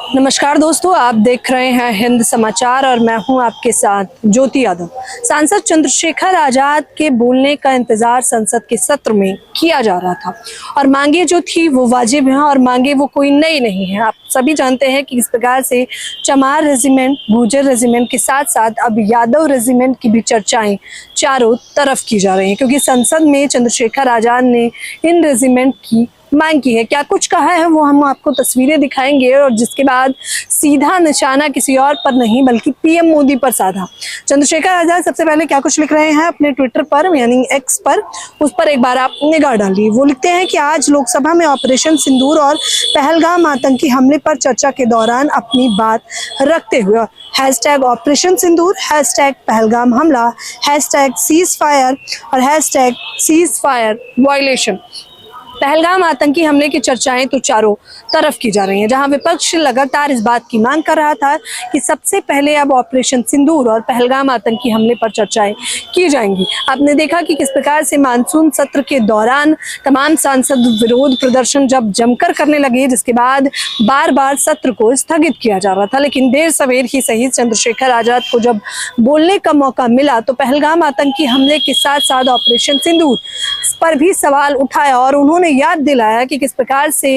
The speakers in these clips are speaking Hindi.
नमस्कार दोस्तों, आप देख रहे हैं हिंद समाचार और मैं हूं आपके साथ ज्योति यादव। सांसद चंद्रशेखर आजाद के बोलने का इंतजार संसद के सत्र में किया जा रहा था और मांगे जो थी वो वाजिब हैं और मांगे वो कोई नई नहीं है। आप सभी जानते हैं कि इस प्रकार से चमार रेजिमेंट, गुर्जर रेजिमेंट के साथ साथ अब यादव रेजिमेंट की भी चर्चाएं चारों तरफ की जा रही हैं, क्योंकि संसद में चंद्रशेखर आजाद ने इन रेजिमेंट की मांग की है। क्या कुछ कहा है वो हम आपको तस्वीरें दिखाएंगे और जिसके बाद सीधा निशाना किसी और पर नहीं बल्कि पीएम मोदी पर साधा। चंद्रशेखर आजाद सबसे पहले क्या कुछ लिख रहे हैं अपने ट्विटर पर यानी एक्स पर, उस पर एक बार आप निगाह डालिए। वो लिखते हैं कि आज लोकसभा में ऑपरेशन सिंदूर और पहलगाम आतंकी हमले पर चर्चा के दौरान अपनी बात रखते हुए हैशटैग ऑपरेशन सिंदूर, हैशटैग पहलगाम हमला, हैशटैग सीज फायर और hashtag cease fire violation, Pahalgam आतंकी हमले की चर्चाएं तो चारों तरफ की जा रही हैं, जहां विपक्ष लगातार इस बात की मांग कर रहा था कि सबसे पहले अब ऑपरेशन सिंदूर और पहलगाम आतंकी हमले पर चर्चाएं की जाएंगी। आपने देखा कि किस प्रकार से मानसून सत्र के दौरान तमाम सांसद विरोध प्रदर्शन जब जमकर करने लगे, जिसके बाद बार बार सत्र को स्थगित किया जा रहा था। लेकिन देर सवेर ही सही चंद्रशेखर आजाद को जब बोलने का मौका मिला तो पहलगाम आतंकी हमले के साथ साथ ऑपरेशन सिंदूर पर भी सवाल उठाया और उन्होंने याद दिलाया कि किस प्रकार से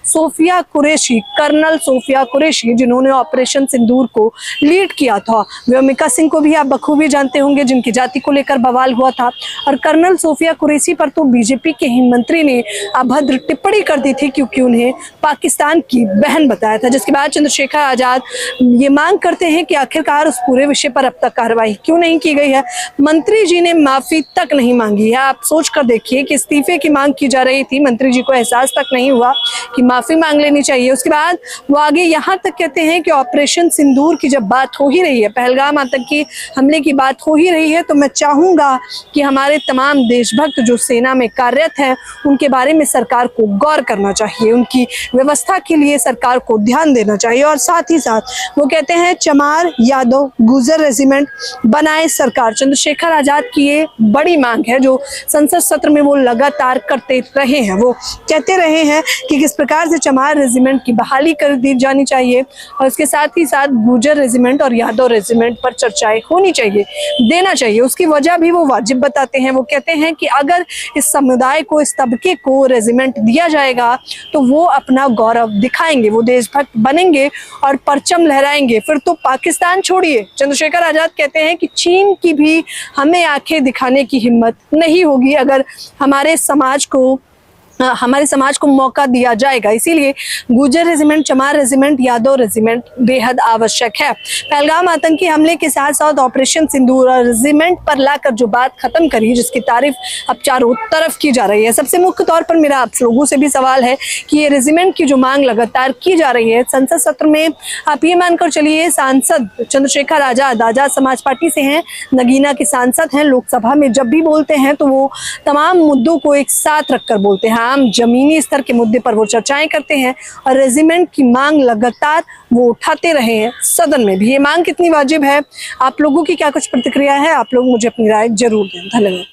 सोफिया कुरैशी, कर्नल सोफिया कुरैशी, जिन्होंने ऑपरेशन सिंदूर को लीड किया था, व्योमिका सिंह को भी आप बखूबी जानते होंगे, जिनकी जाति को लेकर बवाल हुआ था, और कर्नल सोफिया कुरैशी पर तो बीजेपी के ही मंत्री ने अभद्र टिप्पणी कर दी थी क्योंकि उन्हें पाकिस्तान की बहन बताया था। जिसके बाद चंद्रशेखर आजाद ये मांग करते हैं कि आखिरकार उस पूरे विषय पर अब तक कार्रवाई क्यों नहीं की गई है। मंत्री जी ने माफी तक नहीं मांगी है। आप सोच कर देखिए कि इस्तीफे की मांग की जा रही थी, मंत्री जी को एहसास तक नहीं हुआ कि माफी मांग लेनी चाहिए। उसके बाद वो आगे यहाँ तक कहते हैं कि ऑपरेशन सिंदूर की जब बात हो ही रही है, पहलगाम आतंकी हमले की बात हो ही रही है, तो मैं चाहूंगा कि हमारे तमाम देशभक्त जो सेना में कार्यरत हैं उनके बारे में सरकार को गौर करना चाहिए, उनकी व्यवस्था के लिए सरकार को ध्यान देना चाहिए। और साथ ही साथ वो कहते हैं चमार, यादव, गुर्जर रेजिमेंट बनाए सरकार। चंद्रशेखर आजाद की ये बड़ी मांग है जो संसद सत्र में वो लगातार करते रहे हैं। वो कहते रहे हैं कि किस प्रकार से चमार रेजिमेंट की बहाली कर दी जानी चाहिए और इसके साथ ही साथ गुर्जर रेजिमेंट और यादव रेजिमेंट पर चर्चाएं होनी चाहिए, देना चाहिए। उसकी वजह भी वो वाजिब बताते हैं। वो कहते हैं कि अगर इस समुदाय को, इस तबके को रेजिमेंट दिया जाएगा तो वो अपना गौरव दिखाएंगे, वो देशभक्त बनेंगे और परचम लहराएंगे। फिर तो पाकिस्तान छोड़िए, चंद्रशेखर आजाद कहते हैं कि चीन की भी हमें आंखें दिखाने की हिम्मत नहीं होगी अगर हमारे समाज को मौका दिया जाएगा। इसीलिए गुर्जर रेजिमेंट, चमार रेजिमेंट, यादव रेजिमेंट बेहद आवश्यक है। पहलगाम आतंकी हमले के साथ साथ ऑपरेशन सिंदूर और रेजिमेंट पर लाकर जो बात खत्म करी, जिसकी तारीफ अब चारों तरफ की जा रही है। सबसे मुख्य तौर पर मेरा आप लोगों से भी सवाल है कि ये रेजिमेंट की जो मांग लगातार की जा रही है संसद सत्र में, आप ये मानकर चलिए सांसद चंद्रशेखर आजाद समाज पार्टी से हैं, नगीना के सांसद हैं, लोकसभा में जब भी बोलते हैं तो वो तमाम मुद्दों को एक साथ रखकर बोलते हैं, आम जमीनी स्तर के मुद्दे पर वो चर्चाएं करते हैं और रेजिमेंट की मांग लगातार वो उठाते रहे हैं सदन में भी। ये मांग कितनी वाजिब है, आप लोगों की क्या कुछ प्रतिक्रिया है, आप लोग मुझे अपनी राय जरूर दें। धन्यवाद।